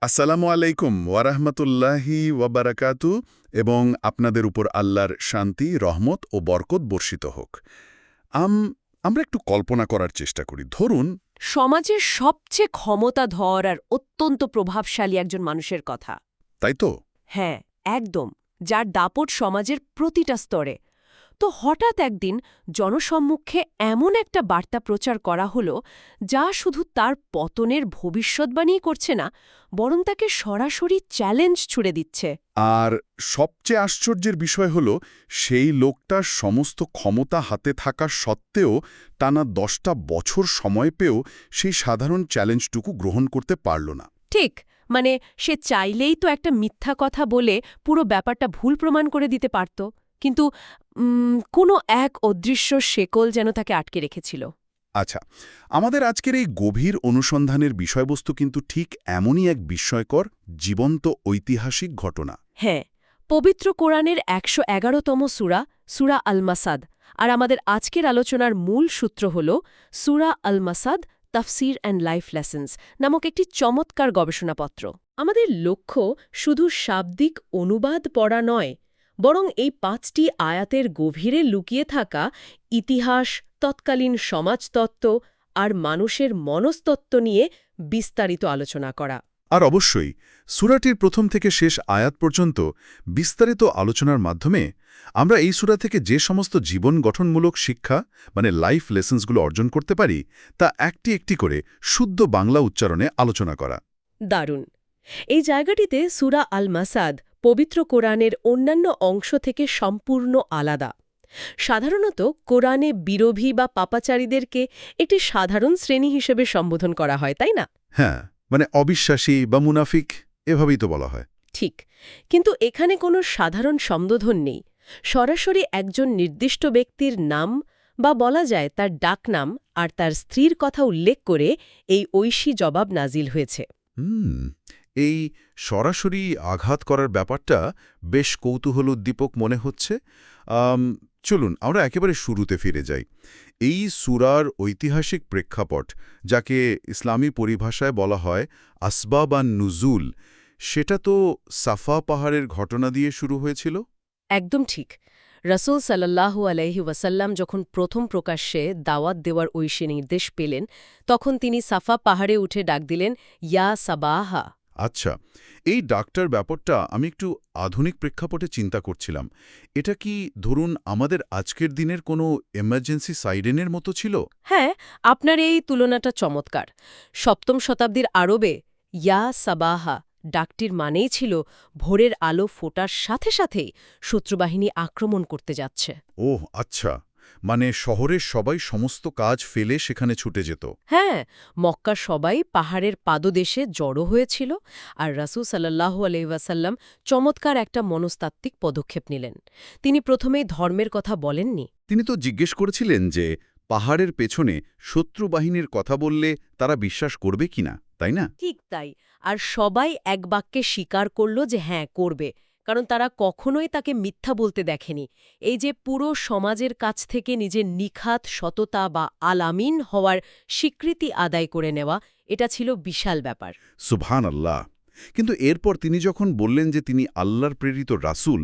আসসালামু আলাইকুম ওয়ারাহমাতুল্লাহি ওয়াবারাকাতু এবং আপনাদের উপর আল্লাহর শান্তি, রহমত ও বরকত বর্ষিত হোক। আমরা একটু কল্পনা করার চেষ্টা করি। ধরুন, সমাজের সবচেয়ে ক্ষমতাধর আর অত্যন্ত প্রভাবশালী একজন মানুষের কথা। তাই তো? হ্যাঁ, একদম, যার দাপট সমাজের প্রতিটা স্তরে। তো হঠাৎ একদিন জনসম্মুখে এমন একটা বার্তা প্রচার করা হলো, যা শুধু তার পতনের ভবিষ্যদ্বাণী করছে না, বরং তাকে সরাসরি চ্যালেঞ্জ ছুড়ে দিচ্ছে। আর সবচেয়ে আশ্চর্যের বিষয় হল, সেই লোকটার সমস্ত ক্ষমতা হাতে থাকা সত্ত্বেও টানা 10টা বছর সময় পেয়েও সেই সাধারণ চ্যালেঞ্জটুকু গ্রহণ করতে পারল না। ঠিক, মানে সে চাইলেই তো একটা মিথ্যা কথা বলে পুরো ব্যাপারটা ভুল প্রমাণ করে দিতে পারত, কিন্তু কোনো এক অদৃশ্য শেকল যেন তাকে আটকে রেখেছিল। আচ্ছা, আমাদের আজকের এই গভীর অনুসন্ধানের বিষয়বস্তু কিন্তু ঠিক এমনই এক বিস্ময়কর, জীবন্ত ঐতিহাসিক ঘটনা। হ্যাঁ, পবিত্র কোরআনের ১১১তম সূরা, সূরা আল মাসাদ। আর আমাদের আজকের আলোচনার মূল সূত্র হল সূরা আল মাসাদ তাফসির অ্যান্ড লাইফ লেসন্স নামক একটি চমৎকার গবেষণাপত্র। আমাদের লক্ষ্য শুধু শাব্দিক অনুবাদ পড়া নয়, বরং এই ৫টি আয়াতের গভীরে লুকিয়ে থাকা ইতিহাস, তৎকালীন সমাজতত্ত্ব আর মানুষের মনস্তত্ত্ব নিয়ে বিস্তারিত আলোচনা করা। আর অবশ্যই সূরাটির প্রথম থেকে শেষ আয়াত পর্যন্ত বিস্তারিত আলোচনার মাধ্যমে আমরা এই সূরা থেকে যে সমস্ত জীবন গঠনমূলক শিক্ষা মানে লাইফ লেসন্সগুলো অর্জন করতে পারি, তা একটি একটি করে শুদ্ধ বাংলা উচ্চারণে আলোচনা করা। দারুণ! এই জায়গাটিতে সূরা আল মাসাদ পবিত্র কোরআনের অন্যান্য অংশ থেকে সম্পূর্ণ আলাদা। সাধারণত কোরআনে বিরোধী বা পাপাচারীদেরকে একটি সাধারণ শ্রেণী হিসেবে সম্বোধন করা হয়, তাই না? হ্যাঁ, মানে অবিশ্বাসী বা মুনাফিক এভাবেই তো বলা হয়। ঠিক, কিন্তু এখানে কোনো সাধারণ সম্বোধন নেই। সরাসরি একজন নির্দিষ্ট ব্যক্তির নাম বা বলা যায় তার ডাকনাম আর তার স্ত্রীর কথা উল্লেখ করে এই ঐশী জবাব নাজিল হয়েছে। এই সরাসরি আঘাত করার ব্যাপারটা বেশ কৌতূহলোদ্দীপক মনে হচ্ছে। চলুন আমরা একেবারে শুরুতে ফিরে যাই। এই সূরার ঐতিহাসিক প্রেক্ষাপট, যাকে ইসলামী পরিভাষায় বলা হয় আসবাব আন নুজুল, সেটা তো সাফা পাহাড়ের ঘটনা দিয়ে শুরু হয়েছিল। একদম ঠিক। রাসূল সাল্লাল্লাহু আলাইহি ওয়াসাল্লাম যখন প্রথম প্রকাশ্যে দাওয়াত দেওয়ার ঐশী নির্দেশ পেলেন, তখন তিনি সাফা পাহাড়ে উঠে ডাক দিলেন, ইয়া সাবাহা। আচ্ছা, এই ডাকটার ব্যাপারটা আমি একটু আধুনিক প্রেক্ষাপটে চিন্তা করছিলাম। এটা কি ধরুন আমাদের আজকের দিনের কোনো এমার্জেন্সি সাইরেনের মতো ছিল? হ্যাঁ, আপনার এই তুলনাটা চমৎকার। ৭ম শতাব্দীর আরবে ইয়া সাবাহা ডাকটির মানেই ছিল ভোরের আলো ফোটার সাথে সাথেই শত্রুবাহিনী আক্রমণ করতে যাচ্ছে। ওহ আচ্ছা, মানে শহরের সবাই সমস্ত কাজ ফেলে সেখানে ছুটে যেত। হ্যাঁ, মক্কার সবাই পাহাড়ের পাদদেশে জড়ো হয়েছিল, আর রাসূল সাল্লাল্লাহু আলাইহি ওয়াসাল্লাম চমৎকার একটা মনস্তাত্ত্বিক পদক্ষেপ নিলেন। তিনি প্রথমেই ধর্মের কথা বলেননি। তিনি তো জিজ্ঞেস করেছিলেন যে পাহাড়ের পেছনে শত্রু বাহিনীর কথা বললে তারা বিশ্বাস করবে কিনা, তাই না? ঠিক তাই। আর সবাই এক বাক্যে স্বীকার করল যে হ্যাঁ, করবে, কারণ তারা কখনোই তাকে মিথ্যা বলতে দেখেনি। এই যে পুরো সমাজের কাছ থেকে নিজের নিখাত সততা বা আল-আমিন হওয়ার স্বীকৃতি আদায় করে নেওয়া, এটা ছিল বিশাল ব্যাপার। সুবহানাল্লাহ। কিন্তু এরপর তিনি যখন বললেন যে তিনি আল্লাহর প্রেরিত রাসূল,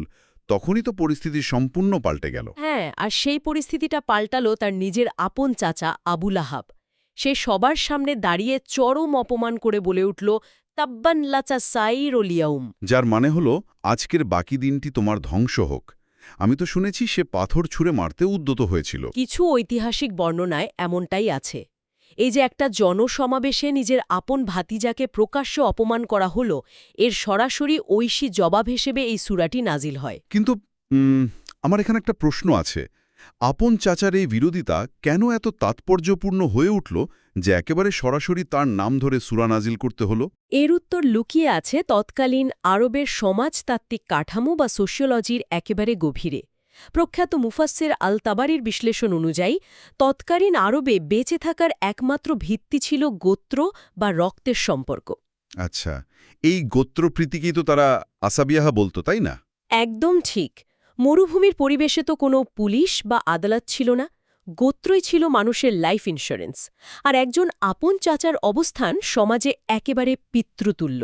তখনই তো পরিস্থিতি সম্পূর্ণ পাল্টে গেল। হ্যাঁ, আর সেই পরিস্থিতিটা পাল্টালো তার নিজের আপন চাচা আবু লাহাব। সে সবার সামনে দাঁড়িয়ে চরম অপমান করে বলে উঠল, তাব্বান লাচা সাইরুল ইয়াউম। যার মানে হলো আজকের বাকি দিনটি তোমার ধ্বংস হোক। আমি তো শুনেছি সে পাথর ছুঁড়ে মারতে উদ্যত হয়েছিল। কিছু ঐতিহাসিক বর্ণনায় এমনটাই আছে। এই যে একটা জনসমাবেশে নিজের আপন ভাতিজাকে প্রকাশ্যে অপমান করা হলো, এর সরাসরি ঐশী জবাব হিসেবে এই সূরাটি নাজিল হয়। কিন্তু আমার এখানে একটা প্রশ্ন আছে। আপন চাচার এই বিরোধিতা কেন এত তাৎপর্যপূর্ণ হয়ে উঠল যে একেবারে সরাসরি তার নাম ধরে সূরা নাজিল করতে হলো? এর উত্তর লুকিয়ে আছে তৎকালীন আরবের সমাজতাত্ত্বিক কাঠামো বা সোশিওলজির একেবারে গভীরে। প্রখ্যাত মুফাসসির আল তাবারির বিশ্লেষণ অনুযায়ী তৎকালীন আরবে বেঁচে থাকার একমাত্র ভিত্তি ছিল গোত্র বা রক্তের সম্পর্ক। আচ্ছা, এই গোত্রপ্রীতিকেই তো তারা আসাবিয়াহা বলতো, তাই না? একদম ঠিক। মরুভূমির পরিবেশে তো কোনো পুলিশ বা আদালত ছিল না। গোত্রই ছিল মানুষের লাইফ ইন্স্যুরেন্স। আর একজন আপন চাচার অবস্থান সমাজে একেবারে পিতৃতুল্য।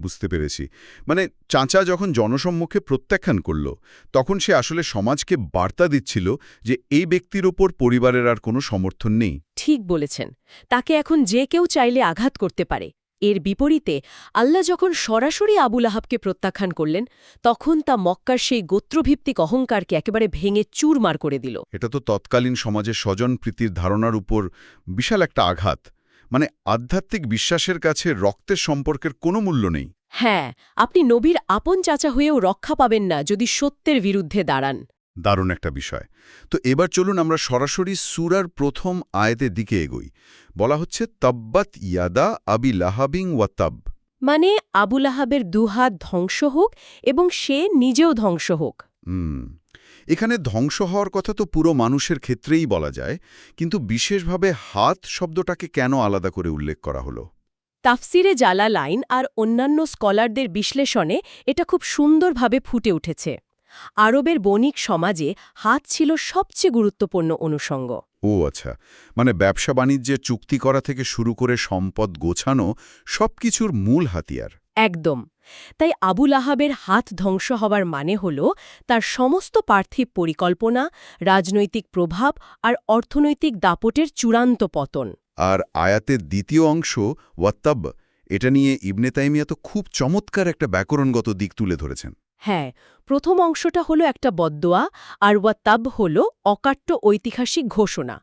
বুঝতে পেরেছি। মানে চাচা যখন জনসম্মুখে প্রত্যাখ্যান করল, তখন সে আসলে সমাজকে বার্তা দিচ্ছিল যে এই ব্যক্তির ওপর পরিবারের আর কোনো সমর্থন নেই। ঠিক বলেছেন, তাকে এখন যে কেউ চাইলে আঘাত করতে পারে। এর বিপরীতে আল্লাহ যখন সরাসরি আবুল আহাবকে প্রত্যাখ্যান করলেন, তখন তা মক্কার সেই গোত্রভিত্তিক অহংকারকে একেবারে ভেঙে চুরমার করে দিল। এটা তো তৎকালীন সমাজের স্বজনপ্রীতির ধারণার উপর বিশাল একটা আঘাত। মানে আধ্যাত্মিক বিশ্বাসের কাছে রক্তের সম্পর্কের কোনো মূল্য নেই। হ্যাঁ, আপনি নবীর আপন চাচা হয়েও রক্ষা পাবেন না যদি সত্যের বিরুদ্ধে দাঁড়ান। দারুণ একটা বিষয়। তো এবার চলুন আমরা সরাসরি সূরার প্রথম আয়াতের দিকে এগোই। বলা হচ্ছে তাব্বাত ইয়াদা আবি লাহাবিং ওয়া তাব। মানে আবুল আহাবের দুহাত ধ্বংস হোক এবং সে নিজেও ধ্বংস হোক। এখানে ধ্বংস হওয়ার কথা তো পুরো মানুষের ক্ষেত্রেই বলা যায়, কিন্তু বিশেষভাবে হাত শব্দটাকে কেন আলাদা করে উল্লেখ করা হলো? তাফসিরে জালালাইন আর অন্যান্য স্কলারদের বিশ্লেষণে এটা খুব সুন্দরভাবে ফুটে উঠেছে। আরবের বণিক সমাজে হাত ছিল সবচেয়ে গুরুত্বপূর্ণ অনুষঙ্গ। ও আচ্ছা, মানে ব্যবসা বাণিজ্যের চুক্তি করা থেকে শুরু করে সম্পদ গোছানো সবকিছুর মূল হাতিয়ার। একদম। তাই আবুল আহাবের হাত ধ্বংস হবার মানে হল তার সমস্ত পার্থিব পরিকল্পনা, রাজনৈতিক প্রভাব আর অর্থনৈতিক দাপটের চূড়ান্ত পতন। আর আয়াতের দ্বিতীয় অংশ ওয়াত্তাব, এটা নিয়ে ইবনে তাইমিয়া তো খুব চমৎকার একটা ব্যাকরণগত দিক তুলে ধরেছেন। হ্যাঁ, প্রথম অংশটা হলো একটা বদদোয়া, আর ওয়াত্তাব হল অকাট্য ঐতিহাসিক ঘোষণা।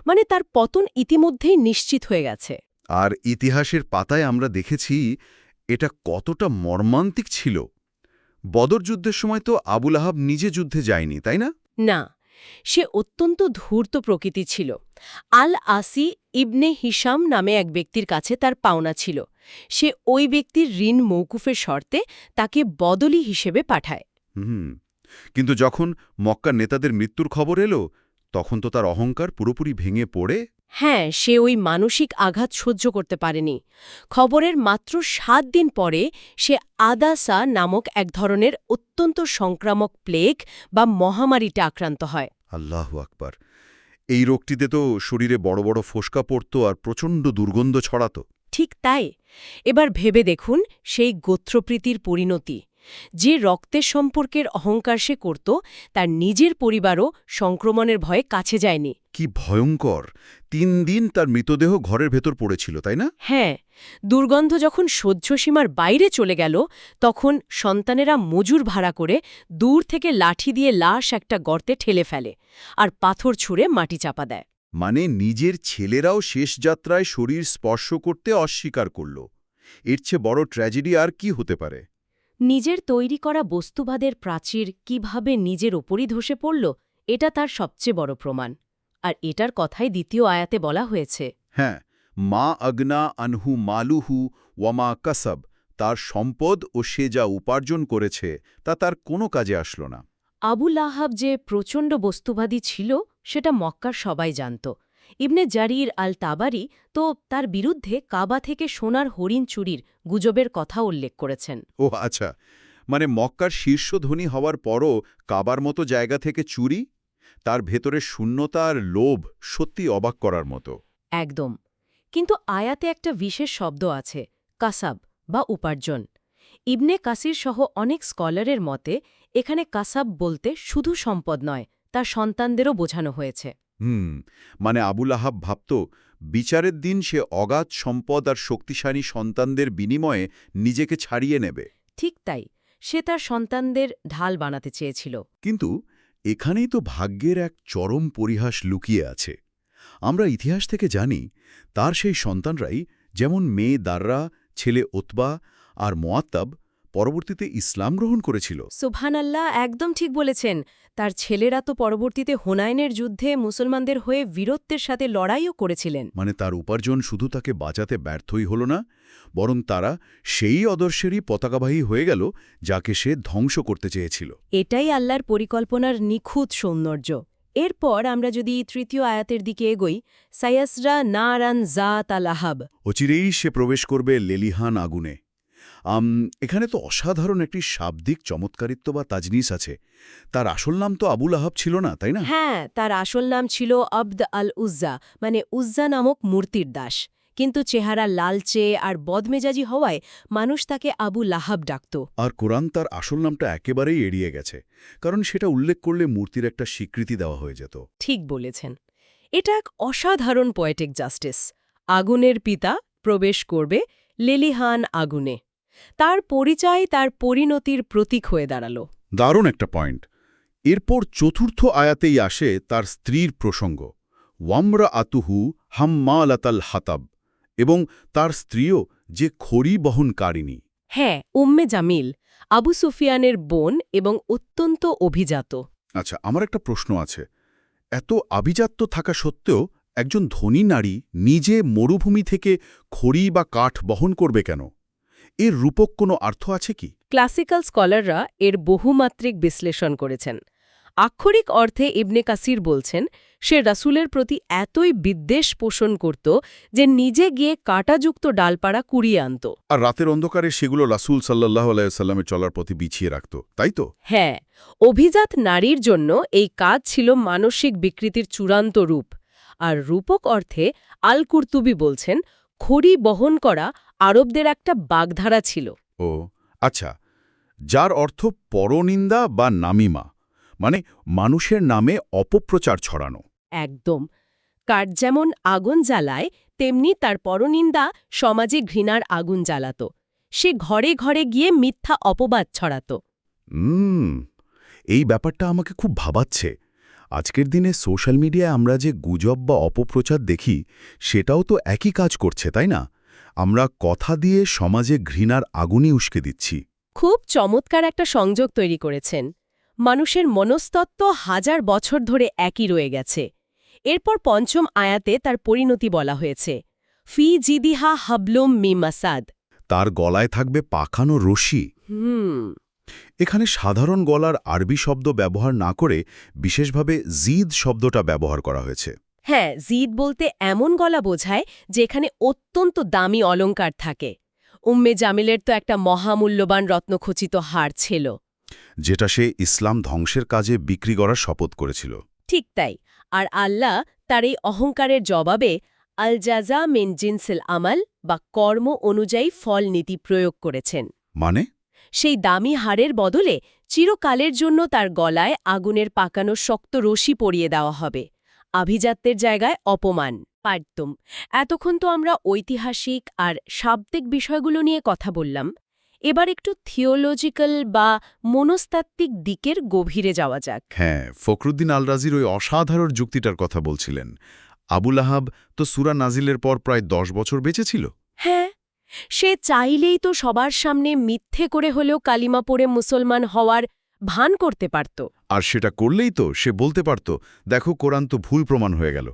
মানে তার পতন ইতিমধ্যেই নিশ্চিত হয়ে গেছে। আর ইতিহাসের পাতায় আমরা দেখেছি এটা কতটা মর্মান্তিক ছিল। বদর যুদ্ধের সময় তো আবুল আহাব নিজে যুদ্ধে যায়নি, তাই না? না, সে অত্যন্ত ধূর্ত প্রকৃতি ছিল। আল আসি ইবনে হিশাম নামে এক ব্যক্তির কাছে তার পাওনা ছিল। সে ওই ব্যক্তির ঋণ মৌকুফের শর্তে তাকে বদলি হিসেবে পাঠায়। কিন্তু যখন মক্কার নেতাদের মৃত্যুর খবর এলো, তখন তো তার অহংকার পুরোপুরি ভেঙে পড়ে। হ্যাঁ, সে ওই মানসিক আঘাত সহ্য করতে পারেনি। খবরের মাত্র ৭ দিন পরে সে আদাসা নামক এক ধরনের অত্যন্ত সংক্রামক প্লেগ বা মহামারীতে আক্রান্ত হয়। আল্লাহু আকবার! এই রোগটিতে তো শরীরে বড় বড় ফোসকা পড়ত আর প্রচণ্ড দুর্গন্ধ ছড়াত। ঠিক তাই। এবার ভেবে দেখুন সেই গোত্রপ্রীতির পরিণতি। যে রক্তের সম্পর্কের অহংকার সে করত, তার নিজের পরিবারও সংক্রমণের ভয়ে কাছে যায়নি। কি ভয়ঙ্কর! ৩ দিন তার মৃতদেহ ঘরের ভেতর পড়েছিল, তাই না? হ্যাঁ, দুর্গন্ধ যখন সহ্যসীমার বাইরে চলে গেল, তখন সন্তানেরা মজুর ভাড়া করে দূর থেকে লাঠি দিয়ে লাশ একটা গর্তে ঠেলে ফেলে আর পাথর ছুঁড়ে মাটি চাপা দেয়। মানে নিজের ছেলেরাও শেষ যাত্রায় শরীর স্পর্শ করতে অস্বীকার করল। এর চেয়ে বড় ট্র্যাজেডি আর কি হতে পারে? নিজের তৈরি করা বস্তুবাদের প্রাচীর কিভাবে নিজের ওপরই ধসে পড়ল, এটা তার সবচেয়ে বড় প্রমাণ। আর এটার কথাই দ্বিতীয় আয়াতে বলা হয়েছে। হ্যাঁ, মা আগনা আনহু মালুহু ওয়ামা কাসাব, তার সম্পদ ও সে যা উপার্জন করেছে তা তার কোনো কাজে আসল না। আবুল আহাব যে প্রচণ্ড বস্তুবাদী ছিল সেটা মক্কার সবাই জানত। ইবনে জারির আল তাবারি তো তার বিরুদ্ধে কাবা থেকে সোনার হরিণ চুরির গুজবের কথা উল্লেখ করেছেন। ও আচ্ছা, মানে মক্কার শীর্ষ ধনী হওয়ার পরও কাবার মতো জায়গা থেকে চুরি? তার ভেতরে শূন্যতা আর লোভ সত্যি অবাক করার মতো। একদম। কিন্তু আয়াতে একটা বিশেষ শব্দ আছে, কাসাব বা উপার্জন। ইবনে কাসির সহ অনেক স্কলারের মতে এখানে কাসাব বলতে শুধু সম্পদ নয়, তার সন্তানদেরও বোঝানো হয়েছে। মানে আবুল আহাব ভাবত বিচারের দিন সে অগাধ সম্পদ আর শক্তিশালী সন্তানদের বিনিময়ে নিজেকে ছাড়িয়ে নেবে। ঠিক তাই, সে তার সন্তানদের ঢাল বানাতে চেয়েছিল। কিন্তু এখানেই তো ভাগ্যের এক চরম পরিহাস লুকিয়ে আছে। আমরা ইতিহাস থেকে জানি তার সেই সন্তানরাই, যেমন মেয়ে দাররা, ছেলে ওতবা আর মোয়াত্তাব, পরবর্তীতে ইসলাম গ্রহণ করেছিল। সুবহানাল্লাহ, একদম ঠিক বলেছেন। তার ছেলেরা তো পরবর্তীতে হুনাইনের যুদ্ধে মুসলমানদের হয়ে বীরত্বের সাথে লড়াইও করেছিলেন। মানে তার উপার্জন শুধু তাকে বাঁচাতে ব্যর্থই হল না, বরং তারা সেই আদর্শেরই পতাকাবাহী হয়ে গেল যাকে সে ধ্বংস করতে চেয়েছিল। এটাই আল্লাহর পরিকল্পনার নিখুঁত সৌন্দর্য। এরপর আমরা যদি তৃতীয় আয়াতের দিকে এগোই, সায়াসরা নারান জাত আল আহাব। অচিরেই সে প্রবেশ করবে লেলিহান আগুনে। এখানে তো অসাধারণ একটি শাব্দিক চমৎকারিত্ব বা তাজনিস আছে। তার আসল নাম তো আবুল আহাব ছিল না, তাই না? হ্যাঁ, তার আসল নাম ছিল আবদ আল উজ্জা, মানে উজ্জা নামক মূর্তির দাস। কিন্তু চেহারা লালচে আর বদমেজাজি হওয়ায় মানুষ তাকে আবু লাহাব ডাকত। আর কোরআন তার আসল নামটা একেবারেই এড়িয়ে গেছে, কারণ সেটা উল্লেখ করলে মূর্তির একটা স্বীকৃতি দেওয়া হয়ে যেত। ঠিক বলেছেন। এটা এক অসাধারণ পোয়েটিক জাস্টিস। আগুনের পিতা প্রবেশ করবে লেলিহান আগুনে। তার পরিচয় তার পরিণতির প্রতীক হয়ে দাঁড়াল। দারুণ একটা পয়েন্ট। এরপর চতুর্থ আয়াতেই আসে তার স্ত্রীর প্রসঙ্গ, ওয়ামরা আতুহু হাম্মালাতাল হাতাব, এবং তার স্ত্রীও যে খড়ি বহনকারিণী। হ্যাঁ, উম্মে জামিল, আবু সুফিয়ানের বোন এবং অত্যন্ত অভিজাত। আচ্ছা, আমার একটা প্রশ্ন আছে। এত আভিজাত্য থাকা সত্ত্বেও একজন ধনী নারী নিজে মরুভূমি থেকে খড়ি বা কাঠ বহন করবে কেন? এর রূপক কোনো অর্থ আছে কি? ক্লাসিক্যাল স্কলাররা এর বহুমাত্রিক বিশ্লেষণ করেছেন। আক্ষরিক অর্থে ইবনে কাসির বলছেন, সে রাসূলের প্রতি এতই বিদ্বেষ পোষণ করত যে নিজে গিয়ে কাঁটাযুক্ত ডালপাড়া কুড়িয়ে আনত। আর রাতের অন্ধকারে সেগুলো রাসূল সাল্লাল্লাহু আলাইহি ওয়াসাল্লামের চলার পথে বিছিয়ে রাখত, তাই তো? হ্যাঁ, অভিজাত নারীর জন্য এই কাজ ছিল মানসিক বিকৃতির চূড়ান্ত রূপ। আর রূপক অর্থে আল কুরতুবি বলছেন, খড়ি বহন করা আরবদের একটা বাগধারা ছিল। ও আচ্ছা, যার অর্থ পরনিন্দা বা নামিমা, মানে মানুষের নামে অপপ্রচার ছড়ানো। একদম। কাঠ যেমন আগুন জ্বালায়, তেমনি তার পরনিন্দা সমাজে ঘৃণার আগুন জ্বালাত। সে ঘরে ঘরে গিয়ে মিথ্যা অপবাদ ছড়াত। এই ব্যাপারটা আমাকে খুব ভাবাচ্ছে। আজকের দিনে সোশ্যাল মিডিয়ায় আমরা যে গুজব বা অপপ্রচার দেখি, সেটাও তো একই কাজ করছে, তাই না? আমরা কথা দিয়ে সমাজে ঘৃণার আগুনই উস্কে দিচ্ছি। খুব চমৎকার একটা সংযোগ তৈরি করেছেন। মানুষের মনস্তত্ত্ব হাজার বছর ধরে একই রয়ে গেছে। এরপর পঞ্চম আয়াতে তার পরিণতি বলা হয়েছে, ফি জিদিহা হাবলুম মি মাসাদ। তার গলায় থাকবে পাখানো রশি। এখানে সাধারণ গলার আরবি শব্দ ব্যবহার না করে বিশেষভাবে জিদ শব্দটা ব্যবহার করা হয়েছে। হ্যাঁ, জিদ বলতে এমন গলা বোঝায় যেখানে অত্যন্ত দামি অলংকার থাকে। উম্মে জামিলের তো একটা মহামূল্যবান রত্নখচিত হার ছিল, যেটা সে ইসলাম ধ্বংসের কাজে বিক্রি করার শপথ করেছিল। ঠিক তাই। আর আল্লাহ তার এই অহংকারের জবাবে আল জাযা মিন জিনসিল আমাল বা কর্ম অনুযায়ী ফল নীতি প্রয়োগ করেছেন। মানে? সেই দামি হাড়ের বদলে চিরকালের জন্য তার গলায় আগুনের পাকানো শক্ত রশি পরিয়ে দেওয়া হবে। আভিজাত্যের জায়গায় অপমান। পারতুম। এতক্ষণ তো আমরা ঐতিহাসিক আর শাব্দিক বিষয়গুলো নিয়ে কথা বললাম। এবার একটু থিওলজিক্যাল বা মনস্তাত্ত্বিক দিকের গভীরে যাওয়া যাক। হ্যাঁ, ফখরুদ্দিন আল রাজির ওই অসাধারণ যুক্তিটার কথা বলছিলেন। আবু লাহাব তো সূরা নাজিলের পর প্রায় 10 বছর বেঁচে ছিল। হ্যাঁ, সে চাইলেই তো সবার সামনে মিথ্যে করে হলেও কালিমা পড়ে মুসলমান হওয়ার ভান করতে পারত। আর সেটা করলেই তো সে বলতে পারত, দেখো কোরআন তো ভুল প্রমাণ হয়ে গেল।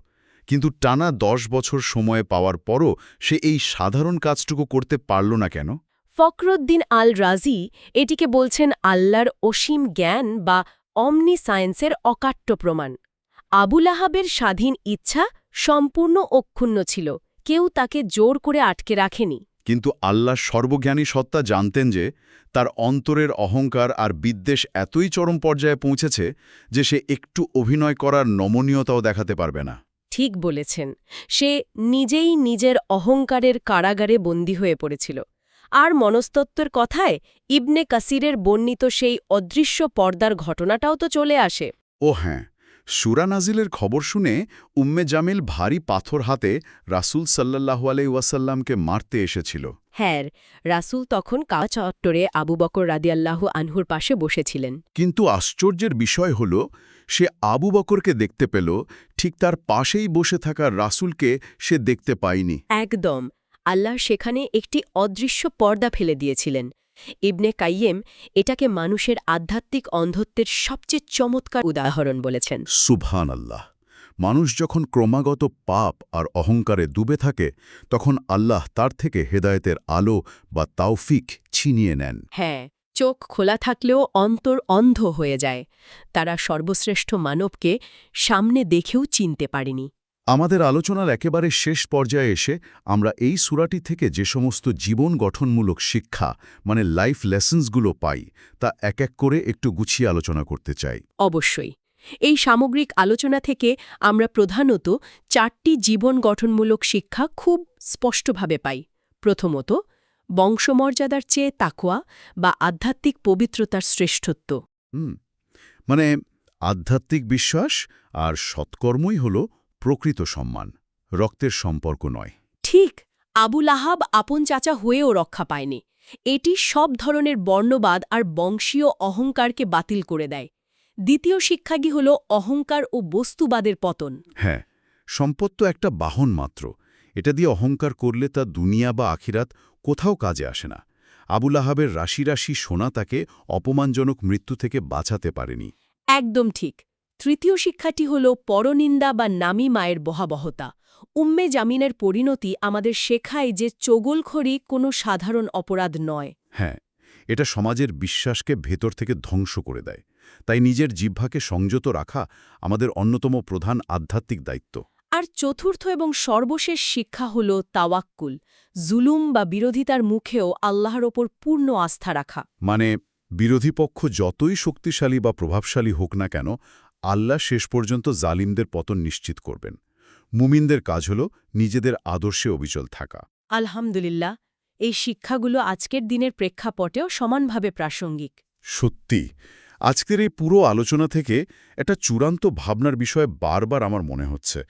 কিন্তু টানা 10 বছর সময় পাওয়ার পরও সে এই সাধারণ কাজটুকু করতে পারল না কেন? ফখরুদ্দিন আল রাজি এটিকে বলছেন আল্লাহর অসীম জ্ঞান বা অমনি সায়েন্সের অকাট্য প্রমাণ। আবু লাহাবের স্বাধীন ইচ্ছা সম্পূর্ণ অক্ষুণ্ণ ছিল, কেউ তাকে জোর করে আটকে রাখেনি। কিন্তু আল্লাহ সর্বজ্ঞানী সত্তা জানতেন যে তার অন্তরের অহংকার আর বিদ্বেষ এতই চরম পর্যায়ে পৌঁছেছে যে সে একটু অভিনয় করার নমনীয়তাও দেখাতে পারবে না। ঠিক বলেছেন, সে নিজেই নিজের অহংকারের কারাগারে বন্দী হয়ে পড়েছিল। আর মনস্তত্ত্বের কথায় ইবনে কাসিরের বর্ণিত সেই অদৃশ্য পর্দার ঘটনাটাও তো চলে আসে। ও হ্যাঁ, সূরা নাজিলের খবর শুনে উম্মে জামিল ভারী পাথর হাতে রাসূল সাল্লাল্লাহু আলাইহি ওয়াসাল্লামকে মারতে এসেছিল। হ্যাঁ, রাসূল তখন কাবা চত্বরে আবু বকর রাদিয়াল্লাহু আনহুর পাশে বসেছিলেন। কিন্তু আশ্চর্যের বিষয় হল, সে আবু বকরকে দেখতে পেল, ঠিক তার পাশেই বসে থাকা রাসূলকে সে দেখতে পায়নি। একদম। আল্লাহ সেখানে একটি অদৃশ্য পর্দা ফেলে দিয়েছিলেন। ইবনে কাইয়েম এটাকে মানুষের আধ্যাত্মিক অন্ধত্বের সবচেয়ে চমৎকার উদাহরণ বলেছেন। সুবহানাল্লাহ! মানুষ যখন ক্রমাগত পাপ আর অহংকারে ডুবে থাকে, তখন আল্লাহ তার থেকে হেদায়েতের আলো বা তাওফিক ছিনিয়ে নেন। হ্যাঁ, চোখ খোলা থাকলেও অন্তর অন্ধ হয়ে যায়। তারা সর্বশ্রেষ্ঠ মানবকে সামনে দেখেও চিনতে পারেনি। আমাদের আলোচনার একেবারে শেষ পর্যায়ে এসে আমরা এই সূরাটি থেকে যে সমস্ত জীবন গঠনমূলক শিক্ষা, মানে লাইফ লেসন্সগুলো পাই, তা এক এক করে একটু গুছিয়ে আলোচনা করতে চাই। অবশ্যই। এই সামগ্রিক আলোচনা থেকে আমরা প্রধানত 4টি জীবন গঠনমূলক শিক্ষা খুব স্পষ্টভাবে পাই। প্রথমত, বংশমর্যাদার চেয়ে তাকওয়া বা আধ্যাত্মিক পবিত্রতার শ্রেষ্ঠত্ব। মানে আধ্যাত্মিক বিশ্বাস আর সৎকর্মই হল প্রকৃত সম্মান, রক্তের সম্পর্ক নয়। ঠিক, আবু লাহাব আপন চাচা হয়েও রক্ষা পায়নি। এটি সব ধরনের বর্ণবাদ আর বংশীয় অহংকারকে বাতিল করে দেয়। দ্বিতীয় শিক্ষাটি হল অহংকার ও বস্তুবাদের পতন। হ্যাঁ, সম্পদ তো একটা বাহন মাত্র। এটা দিয়ে অহংকার করলে তা দুনিয়া বা আখিরাত কোথাও কাজে আসে না। আবু লাহাবের রাশি রাশি সোনা তাকে অপমানজনক মৃত্যু থেকে বাঁচাতে পারেনি। একদম ঠিক। তৃতীয় শিক্ষাটি হল পরনিন্দা বা নামি মায়ের বহাবহতা। উম্মে জামিনের পরিণতি আমাদের শেখায় যে চগলখড়ি কোনো সাধারণ অপরাধ নয়। হ্যাঁ, এটা সমাজের বিশ্বাসকে ভেতর থেকে ধ্বংস করে দেয়। তাই নিজের জিহ্বাকে সংযত রাখা আমাদের অন্যতম প্রধান আধ্যাত্মিক দায়িত্ব। আর চতুর্থ এবং সর্বশেষ শিক্ষা হল তাওয়াক্কুল, জুলুম বা বিরোধিতার মুখেও আল্লাহর ওপর পূর্ণ আস্থা রাখা। মানে বিরোধী পক্ষ যতই শক্তিশালী বা প্রভাবশালী হোক না কেন, আল্লাহ শেষ পর্যন্ত জালিমদের পতন নিশ্চিত করবেন। মুমিনদের কাজ হল নিজেদের আদর্শে অবিচল থাকা। আলহামদুলিল্লাহ, এই শিক্ষাগুলো আজকের দিনের প্রেক্ষাপটেও সমানভাবে প্রাসঙ্গিক। সত্যি, আজকের এই পুরো আলোচনা থেকে একটা চূড়ান্ত ভাবনার বিষয়ে বারবার আমার মনে হচ্ছে।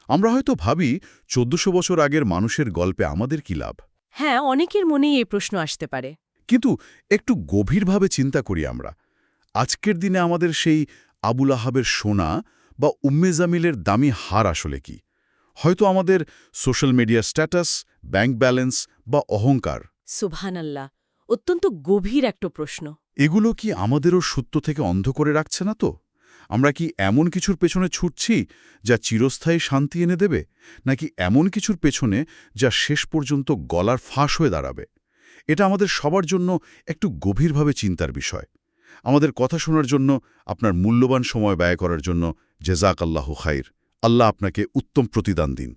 আমরা হয়তো ভাবি 1400 বছর আগের মানুষের গল্পে আমাদের কি লাভ। হ্যাঁ, অনেকের মনেই এই প্রশ্ন আসতে পারে। কিন্তু একটু গভীরভাবে চিন্তা করি আমরা। আজকের দিনে আমাদের সেই আবু লাহাবের সোনা বা উম্মে জামিলের দামি হার আসলে কি? হয়তো আমাদের social media status, bank balance বা অহংকার। সুবহানাল্লাহ, অত্যন্ত গভীর একটা প্রশ্ন। এগুলো কি আমাদেরও সত্য থেকে অন্ধ করে রাখছে না তো? আমরা কি এমন কিছুর পেছনে ছুটছি যা চিরস্থায়ী শান্তি এনে দেবে, নাকি এমন কিছুর পেছনে যা শেষ পর্যন্ত গলার ফাঁস হয়ে দাঁড়াবে? এটা আমাদের সবার জন্য একটু গভীরভাবে চিন্তার বিষয়। আমাদের কথা শোনার জন্য, আপনার মূল্যবান সময় ব্যয় করার জন্য জেজাক আল্লাহু খাইর। আল্লাহ আপনাকে উত্তম প্রতিদান দিন।